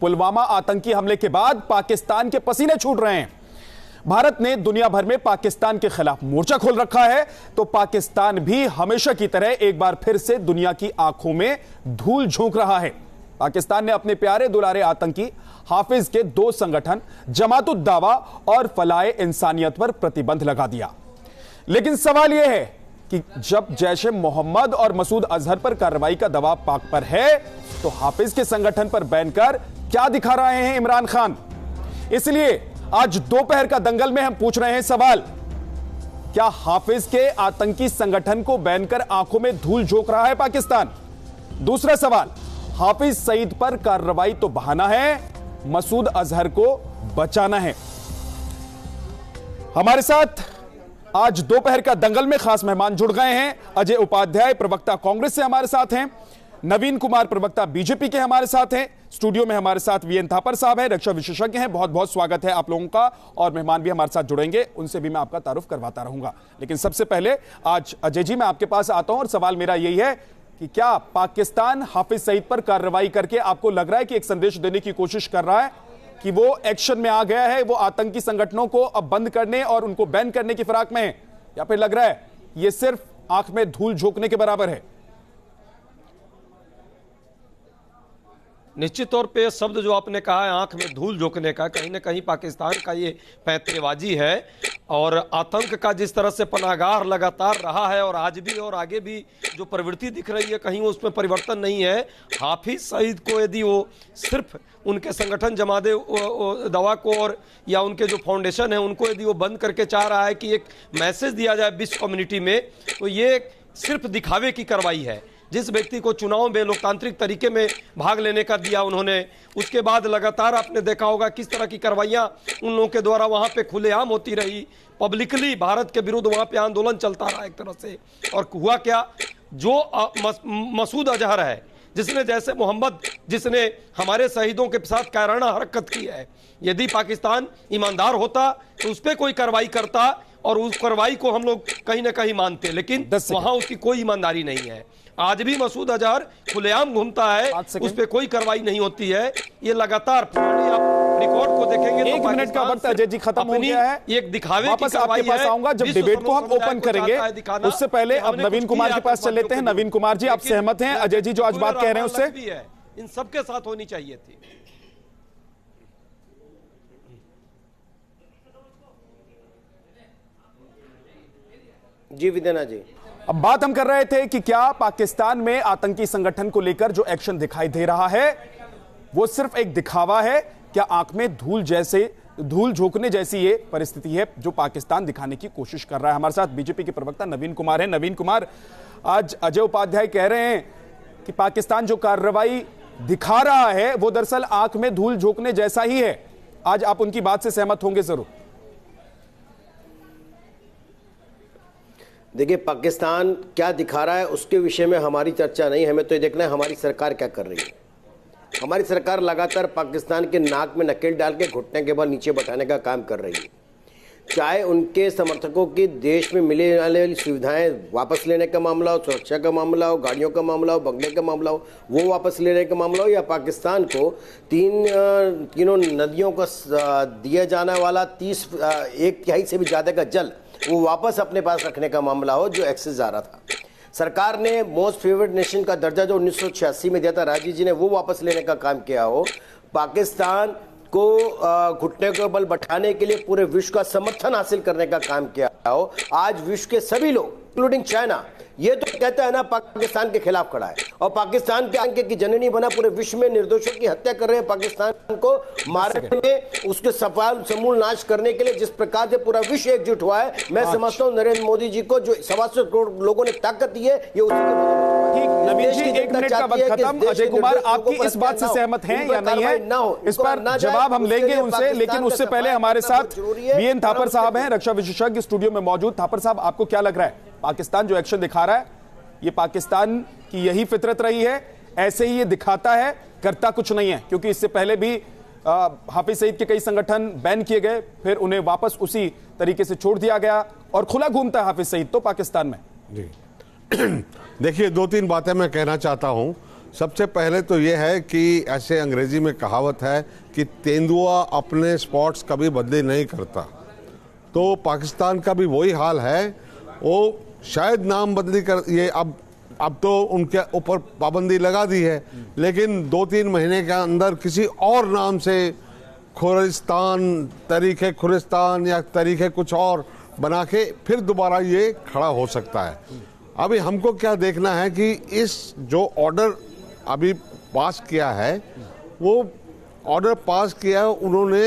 पुलवामा आतंकी हमले के बाद पाकिस्तान के पसीने छूट रहे हैं। भारत ने दुनिया भर में पाकिस्तान के खिलाफ मोर्चा खोल रखा है, तो पाकिस्तान भी हमेशा की तरह एक बार फिर से दुनिया की आंखों में धूल झोंक रहा है। पाकिस्तान ने अपने प्यारे दुलारे आतंकी हाफिज के 2 संगठन जमात उद दावा और फलाए इंसानियत पर प्रतिबंध लगा दिया। लेकिन सवाल यह है कि जब जैश ए मोहम्मद और मसूद अजहर पर कार्रवाई का दबाव पाक पर है, तो हाफिज के संगठन पर बैन कर क्या दिखा रहे हैं इमरान खान? इसलिए आज दोपहर का दंगल में हम पूछ रहे हैं सवाल, क्या हाफिज के आतंकी संगठन को बैन कर आंखों में धूल झोंक रहा है पाकिस्तान? दूसरा सवाल, हाफिज सईद पर कार्रवाई तो बहाना है, मसूद अजहर को बचाना है। हमारे साथ आज दोपहर का दंगल में खास मेहमान जुड़ गए हैं। अजय उपाध्याय प्रवक्ता कांग्रेस से हमारे साथ हैं, नवीन कुमार प्रवक्ता बीजेपी के हमारे साथ हैं, स्टूडियो में हमारे साथ वीएन थापर साहब हैं, रक्षा विशेषज्ञ हैं। बहुत बहुत स्वागत है आप लोगों का, और मेहमान भी हमारे साथ जुड़ेंगे, उनसे भी मैं आपका तारुफ करवाता रहूंगा। लेकिन सबसे पहले आज अजय जी मैं आपके पास आता हूं, और सवाल मेरा यही है कि क्या पाकिस्तान हाफिज सईद पर कार्रवाई करके आपको लग रहा है कि एक संदेश देने की कोशिश कर रहा है कि वो एक्शन में आ गया है, वो आतंकी संगठनों को अब बंद करने और उनको बैन करने की फिराक में है, या फिर लग रहा है ये सिर्फ आंख में धूल झोंकने के बराबर है? निश्चित तौर पे शब्द जो आपने कहा है आंख में धूल झोंकने का, कहीं ना कहीं पाकिस्तान का ये पैंतरेबाजी है। और आतंक का जिस तरह से पनाहगार लगातार रहा है और आज भी और आगे भी जो प्रवृत्ति दिख रही है, कहीं उसमें परिवर्तन नहीं है। हाफिज सईद को यदि वो सिर्फ उनके संगठन जमात दवा को और या उनके जो फाउंडेशन है उनको यदि वो बंद करके चाह रहा है कि एक मैसेज दिया जाए विश्व कम्युनिटी में, तो ये सिर्फ दिखावे की कार्रवाई है। जिस व्यक्ति को चुनाव में लोकतांत्रिक तरीके में भाग लेने का दिया उन्होंने, उसके बाद लगातार आपने देखा होगा किस तरह की कार्रवाइयां उन लोगों के द्वारा वहां पे खुलेआम होती रही। पब्लिकली भारत के विरुद्ध वहां पे आंदोलन चलता रहा एक तरह से। और हुआ क्या, जो मसूद अजहर है, जिसने जैसे मोहम्मद, जिसने हमारे शहीदों के साथ कायराना हरकत की है, यदि पाकिस्तान ईमानदार होता तो उस पर कोई कार्रवाई करता और उस कार्रवाई को हम लोग कहीं ना कहीं मानते, लेकिन वहां उसकी कोई ईमानदारी नहीं है। आज भी मसूद अजहर खुलेआम घूमता है, उस पर कोई कार्रवाई नहीं होती है। ये लगातार पुराने आप रिकॉर्ड को देखेंगे तो 1 मिनट का वक्त अजय जी खत्म हो गया है, एक दिखावे की वापस आपके पास आऊंगा जब डिबेट को हम ओपन करेंगे। उससे पहले अब नवीन कुमार के पास चल लेते हैं। नवीन कुमार जी, आप सहमत हैं अजय जी जो आज बात कह रहे हैं उससे? इन सबके साथ होनी चाहिए थी। जी विदेना जी, अब बात हम कर रहे थे कि क्या पाकिस्तान में आतंकी संगठन को लेकर जो एक्शन दिखाई दे रहा है वो सिर्फ एक दिखावा है, क्या आंख में धूल झोंकने जैसी ये परिस्थिति है जो पाकिस्तान दिखाने की कोशिश कर रहा है? हमारे साथ बीजेपी के प्रवक्ता नवीन कुमार हैं। नवीन कुमार, आज अजय उपाध्याय कह रहे हैं कि पाकिस्तान जो कार्रवाई दिखा रहा है वो दरअसल आंख में धूल झोंकने जैसा ही है। आज आप उनकी बात से सहमत होंगे जरूर। देखिए, पाकिस्तान क्या दिखा रहा है उसके विषय में हमारी चर्चा नहीं, हमें तो ये देखना है हमारी सरकार क्या कर रही है। हमारी सरकार लगातार पाकिस्तान के नाक में नकेल डाल के घुटने के बल नीचे बैठाने का काम कर रही है। चाहे उनके समर्थकों की देश में मिलने वाली सुविधाएं वापस लेने का मामला हो, सुरक्षा का मामला हो, गाड़ियों का मामला हो, बंगले का मामला हो, वो वापस लेने का मामला हो, या पाकिस्तान को तीनों नदियों को दिया जाने वाला 1/3 से भी ज़्यादा का जल वो वापस अपने पास रखने का मामला हो, जो एक्सेस जा रहा था। सरकार ने मोस्ट फेवर्ड नेशन का दर्जा जो 1986 में दिया था राजीव जी ने, वो वापस लेने का काम किया हो। पाकिस्तान को घुटने के बल बैठाने के लिए पूरे विश्व का समर्थन हासिल करने का काम किया हो। आज विश्व के सभी लोग इंक्लूडिंग चाइना ये तो कहता है ना पाकिस्तान के खिलाफ खड़ा है, और पाकिस्तान के आतंक की जननी बना पूरे विश्व में निर्दोषों की हत्या कर रहे हैं। पाकिस्तान को मारने में, उसके समूल नाश करने के लिए जिस प्रकार से पूरा विश्व एकजुट हुआ है, मैं समझता हूं नरेंद्र मोदी जी को जो 125 करोड़ लोगों ने ताकत दी है, ये उसी के बदौलत। ठीक, नवीन जी 1 मिनट का वक्त खत्म। अजय कुमार, आपकी इस बात से सहमत हैं या नहीं है? इस पर जवाब हम लेंगे उनसे, लेकिन उससे पहले हमारे साथ वीएन थापर साहब हैं, रक्षा विशेषज्ञ स्टूडियो में मौजूद। थापर साहब, आपको क्या लग रहा है, पाकिस्तान जो एक्शन दिखा रहा है ये पाकिस्तान की यही फितरत रही है, ऐसे ही ये दिखाता है, करता कुछ नहीं है? क्योंकि इससे पहले भी हाफिज सईद के कई संगठन बैन किए गए, फिर उन्हें वापस उसी तरीके से छोड़ दिया गया, और खुला घूमता है हाफिज सईद तो पाकिस्तान में। जी देखिए, 2-3 बातें मैं कहना चाहता हूं। सबसे पहले तो ये है कि ऐसे अंग्रेजी में कहावत है कि तेंदुआ अपने स्पॉट्स कभी बदली नहीं करता, तो पाकिस्तान का भी वही हाल है। वो शायद नाम बदली कर, ये अब तो उनके ऊपर पाबंदी लगा दी है, लेकिन 2-3 महीने के अंदर किसी और नाम से खुरिस्तान, तरीके खुरिस्तान या तरीके कुछ और बना के फिर दोबारा ये खड़ा हो सकता है। अभी हमको क्या देखना है कि इस जो ऑर्डर अभी पास किया है, वो ऑर्डर पास किया है उन्होंने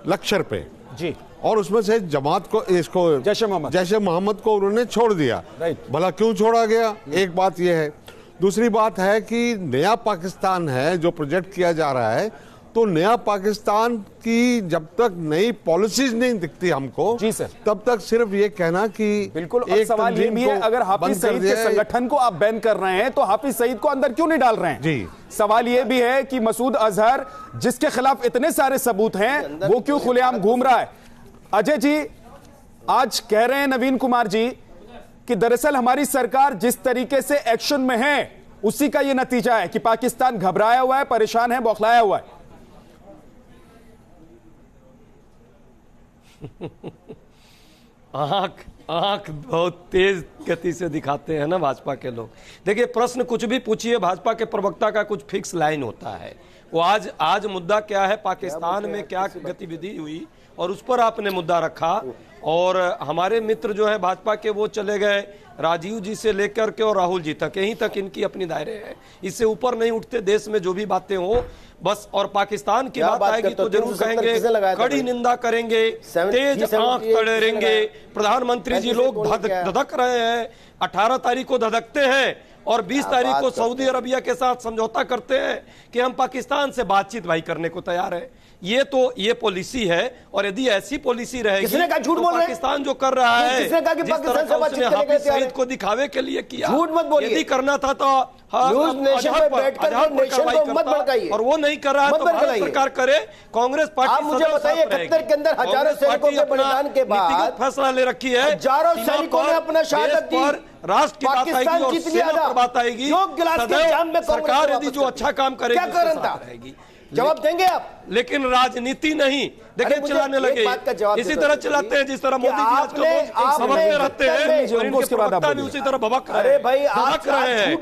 लश्कर पे जी, और उसमें से जमात को, इसको जैश मोहम्मद को उन्होंने छोड़ दिया। भला क्यों छोड़ा गया, एक बात यह है। दूसरी बात है कि नया पाकिस्तान है जो प्रोजेक्ट किया जा रहा है, तो नया पाकिस्तान की जब तक नई पॉलिसीज नहीं दिखती हमको, जी सर, तब तक सिर्फ ये कहना कि बिल्कुल। और सवाल ये भी है, अगर हाफिज सईद के संगठन को आप बैन कर रहे हैं तो हाफिज सईद को अंदर क्यों नहीं डाल रहे हैं? जी, सवाल ये भी है कि मसूद अजहर जिसके खिलाफ इतने सारे सबूत हैं, वो क्यों खुलेआम घूम रहा है? अजय जी, आज कह रहे हैं नवीन कुमार जी कि दरअसल हमारी सरकार जिस तरीके से एक्शन में है उसी का यह नतीजा है कि पाकिस्तान घबराया हुआ है, परेशान है, बौखलाया हुआ है। आंख बहुत तेज गति से दिखाते हैं ना भाजपा के लोग। देखिए, प्रश्न कुछ भी पूछिए, भाजपा के प्रवक्ता का कुछ फिक्स लाइन होता है। वो आज मुद्दा क्या है, पाकिस्तान में क्या गतिविधि हुई और उस पर आपने मुद्दा रखा। और हमारे मित्र जो है भाजपा के, वो चले गए राजीव जी से लेकर के और राहुल जी तक, यहीं तक इनकी अपनी दायरे है, इससे ऊपर नहीं उठते। देश में जो भी बातें हो बस, और पाकिस्तान की बात आएगी तो जरूर कहेंगे, कड़ी निंदा करेंगे, तेज आंख तड़े रहेंगे। प्रधानमंत्री जी लोग धधक रहे हैं, 18 तारीख को धधकते हैं और 20 तारीख को सऊदी अरबिया के साथ समझौता करते हैं कि हम पाकिस्तान से बातचीत भाई करने को तैयार है। ये पॉलिसी है, और यदि ऐसी पॉलिसी रहेगी, किसने कहा झूठ बोल रहे हैं? पाकिस्तान जो कर रहा है, किसने कहा कि पाकिस्तान से बातचीत करने हाफिज सईद को दिखावे के लिए किया, झूठ मत बोलिए। यदि करना था तो न्यूज़ नेशन पे बैठकर नेशन को मत भड़काइए, और वो नहीं कर रहा है तो भारत सरकार करे। कांग्रेस पार्टी, आप मुझे बताइए, 71 के अंदर हजारों सैनिकों के बलिदान के बाद फैसला ले रखी है, हजारों सैनिकों ने अपना शहादत दी, राष्ट्र की बात आएगी और सेना पर बात आएगी। सरकार यदि जो अच्छा काम करेगी उसके साथ रहेगी, जवाब देंगे आप, लेकिन राजनीति नहीं। देखिए, चिल्लाने लगे इसी तरह चिल्लाते हैं जिस तरह मोदी जी आजकल सभा में रहते हैं, और इनके प्रवक्ता भी उसी तरह भबक रहे हैं, भबक रहे हैं,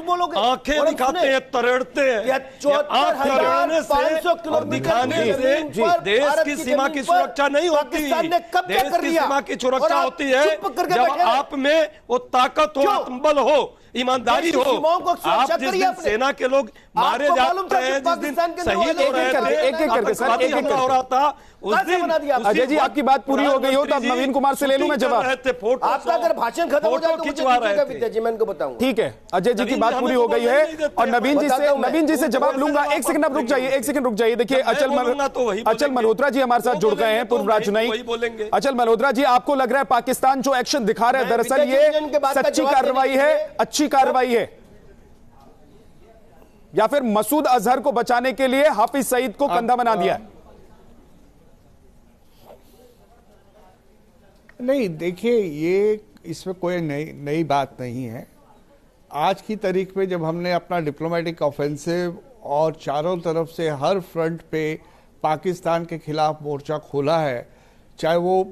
आंखें दिखाते हैं, तरेड़ते हैं। आंख तरेड़ने से और दिखाने से देश की सीमा की सुरक्षा नहीं होती। देश की सीमा की सुरक्षा होती है जब आप में वो ताकत हो, आत्मबल हो, ईमानदारी हो। आप जिस दिन सेना के लोग मारे जाते हैं, जिस दिन शहीद हो रहे थे, एक हो रहा था, उस दिन अजय जी आपकी बात पूरी हो गई हो तो अब नवीन कुमार से ले लूं मैं जवाब। आपका अगर भाषण खत्म हो जाए तो खिंचवा रहे थे, मैं इनको बताऊंगा। ठीक है, अजय जी की बात पूरी हो गई है और नवीन जी से जवाब लूंगा। एक सेकंड आप रुक जाइए, एक सेकंड रुक जाइए। देखिए, अचल मल्होत्रा जी हमारे साथ जुड़ गए हैं, पूर्व राजनयिक। अचल मल्होत्रा जी, आपको लग रहा है पाकिस्तान जो एक्शन दिखा रहा है दरअसल ये सच्ची कार्रवाई है, अच्छी कार्रवाई है, या फिर मसूद अजहर को बचाने के लिए हाफिज सईद को कंधा बना दिया है? नहीं, देखिए, ये इसमें कोई नई बात नहीं है। आज की तारीख में जब हमने अपना डिप्लोमेटिक ऑफेंसिव और चारों तरफ से हर फ्रंट पे पाकिस्तान के खिलाफ मोर्चा खोला है, चाहे वो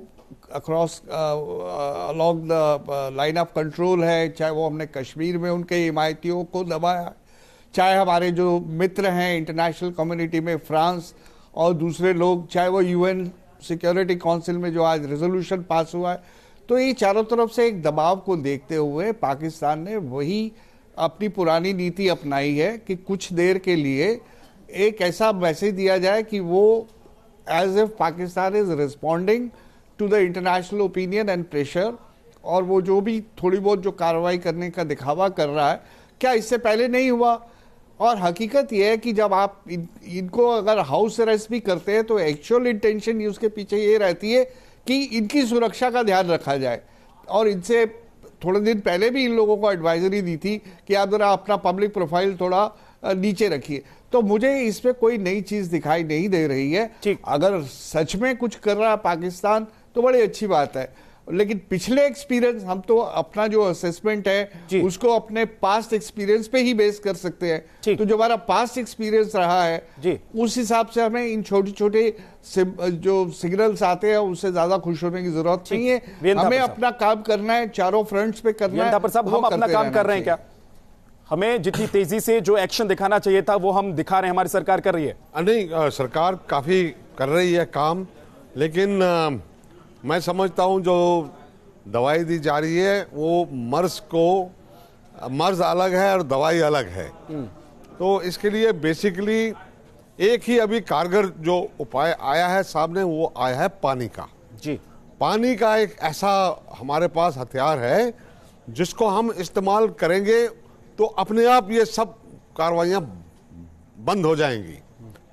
across along the line of control है, चाहे वो हमने कश्मीर में उनके हिमायतियों को दबाया, चाहे हमारे जो मित्र हैं इंटरनेशनल कम्युनिटी में फ्रांस और दूसरे लोग, चाहे वो यूएन सिक्योरिटी काउंसिल में जो आज रेजोल्यूशन पास हुआ है, तो ये चारों तरफ से एक दबाव को देखते हुए पाकिस्तान ने वही अपनी पुरानी नीति अपनाई है कि कुछ देर के लिए एक ऐसा मैसेज दिया जाए कि वो as if Pakistan is responding to the international opinion and pressure, और वो जो भी थोड़ी बहुत जो कार्रवाई करने का दिखावा कर रहा है, क्या इससे पहले नहीं हुआ? और हकीकत यह है कि जब आप इनको अगर हाउस अरेस्ट भी करते हैं तो एक्चुअल इंटेंशन उसके पीछे ये रहती है कि इनकी सुरक्षा का ध्यान रखा जाए। और इनसे थोड़े दिन पहले भी इन लोगों को एडवाइजरी दी थी कि आप जरा अपना पब्लिक प्रोफाइल थोड़ा नीचे रखिए। तो मुझे इसमें कोई नई चीज दिखाई नहीं दे रही है। अगर सच में कुछ कर रहा है पाकिस्तान तो बड़ी अच्छी बात है। लेकिन पिछले एक्सपीरियंस, हम तो अपना जो असेसमेंट है उसको अपने पास्ट एक्सपीरियंस पे ही बेस कर सकते हैं। तो जो हमारा पास्ट एक्सपीरियंस रहा है उस हिसाब से हमें इन छोटे छोटे जो सिग्नल्स आते हैं उससे ज्यादा खुश होने की जरूरत नहीं है। हमें अपना काम करना है, चारों फ्रंट्स पे करना है। हम अपना काम कर रहे हैं क्या? हमें जितनी तेजी से जो एक्शन दिखाना चाहिए था वो हम दिखा रहे हैं, हमारी सरकार कर रही है? नहीं, सरकार काफी कर रही है काम, लेकिन मैं समझता हूं जो दवाई दी जा रही है वो मर्ज अलग है और दवाई अलग है। तो इसके लिए बेसिकली एक ही अभी कारगर जो उपाय आया है सामने, वो आया है पानी का। पानी का एक ऐसा हमारे पास हथियार है जिसको हम इस्तेमाल करेंगे तो अपने आप ये सब कार्रवाइयां बंद हो जाएंगी,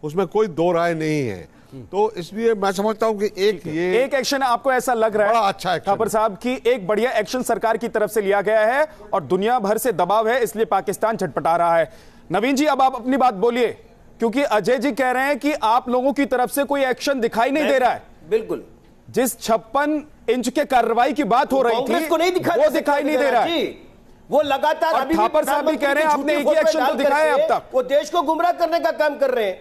उसमें कोई दो राय नहीं है। तो इसलिए मैं समझता हूं कि एक एक्शन आपको ऐसा लग रहा है बड़ा अच्छा एक्शन थापर साहब की एक बढ़िया एक्शन सरकार की तरफ से लिया गया है और दुनिया भर से दबाव है, इसलिए पाकिस्तान झटपटा रहा है। नवीन जी, अब आप अपनी बात बोलिए, क्योंकि अजय जी कह रहे हैं कि आप लोगों की तरफ से कोई एक्शन दिखाई नहीं दे रहा है। बिल्कुल, जिस 56 इंच के कार्रवाई की बात हो रही थी वो दिखाई नहीं दे रहा है। वो लगातार अभी थापर साहब भी कह रहे हैं आपने एक ही एक्शन तो दिखाया है अब तक। वो देश को गुमराह करने का काम कर रहे हैं,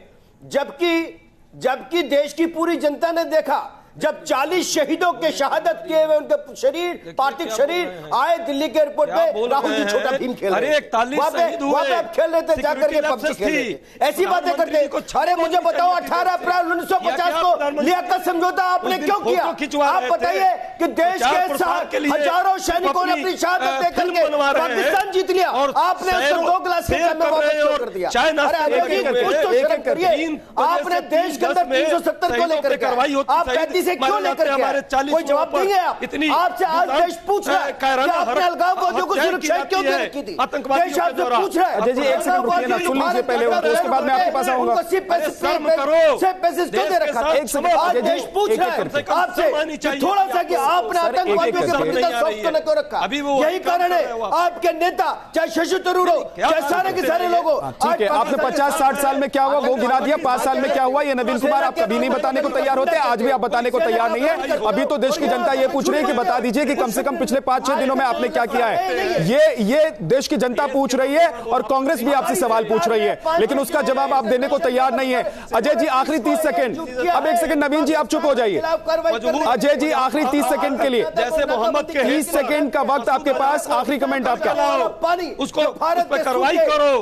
जबकि देश की पूरी जनता ने देखा जब 40 शहीदों के शहादत किए हुए उनके शरीर, पार्थिव शरीर आए दिल्ली के एयरपोर्ट पे, राहुल जी छोटा भीम खेल रहे थे, वहां पे आप खेल रहे थे, जाकर के पबजी खेल रहे थे, ऐसी बातें करते हैं। अरे मुझे बताओ, 18 अप्रैल 1950 को लियाकत समझौता आपने क्यों किया? आप बताइए कि देश के साथ हजारों सैनिकों ने अपनी शहादत देकर के पाकिस्तान जीत लिया, आपने उसको 2 गिलास के सामने वापस कर दिया। अरे अजय जी, कुछ तो शर्म करिए। आपने देश के अंदर 370 को लेकर के आप 35 से क्यों लेकर के कोई जवाब नहीं है? आपसे आज देश पूछ रहा है कि आपने अलगाववादियों को सुरक्षा क्यों दे रखी थी? देश आपसे पूछ रहा है। अजय जी, एक सेकंड रुकिए ना, सुन लीजिए पहले, उसके बाद मैं आपके पास आऊंगा। पैसे दे रखा था। एक सेकंड, आज देश पूछ रहा है आपसे थोड़ा सा कि आपने आतंकवादियों के प्रति सॉफ्ट न क्यों रखा? यही कारण है आपके नेता, चाहे शशि थरूर हो, चाहे सारे के सारे लोग हो। ठीक है, आपने 50-60 साल में क्या हुआ वो गिना दिया, 5 साल में क्या हुआ ये नवीन कुमार आप कभी नहीं बताने को तैयार होते, आज भी आप बताने को तैयार नहीं है। अभी तो देश की जनता ये पूछ रही है कि बता दीजिए कि कम से कम पिछले 5-6 दिनों में आपने क्या किया है। ये देश की जनता पूछ रही है और कांग्रेस भी आपसे सवाल पूछ रही है, लेकिन उसका जवाब आप देने को तैयार नहीं है। अजय जी, आखिरी 30 सेकंड। अब 1 सेकंड नवीन जी आप चुप हो जाइए। अजय जी, आखिरी 30 सेकंड के लिए, जैसे मोहम्मद के 30 सेकंड का वक्त आपके पास, आखिरी कमेंट आपका। उसको भारत पे कार्रवाई करो,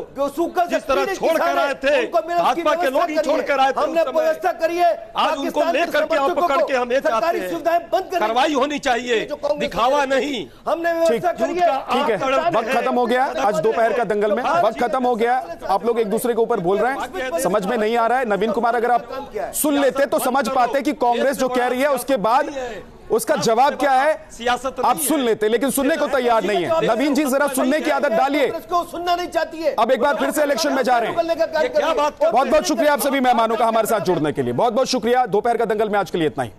जिस तरह छोड़ कर आए थे भाजपा के लोग ही छोड़ कर आए थे, हमने व्यवस्था करी है, आज उनको लेकर के पकड़ के हम ये चाहते हैं कार्रवाई होनी चाहिए, दिखावा नहीं। हमने व्यवस्था करी है। ठीक है, वक्त खत्म हो गया आज दोपहर का दंगल में, वक्त खत्म हो गया। आप लोग एक दूसरे के ऊपर बोल रहे हैं, समझ में नहीं आ रहा है। नवीन कुमार, अगर आप सुन लेते तो समझ पाते कि कांग्रेस जो कह रही है उसके बाद उसका जवाब क्या है, आप सुन लेते, लेकिन सुनने को तैयार नहीं है। नवीन जी, जरा सुनने की आदत डालिए। सुनना नहीं चाहती है। अब एक बार फिर से इलेक्शन में जा रहे हैं। बहुत बहुत शुक्रिया आप सभी मेहमानों का हमारे साथ जुड़ने के लिए, बहुत बहुत शुक्रिया। दोपहर का दंगल में आज के लिए इतना ही।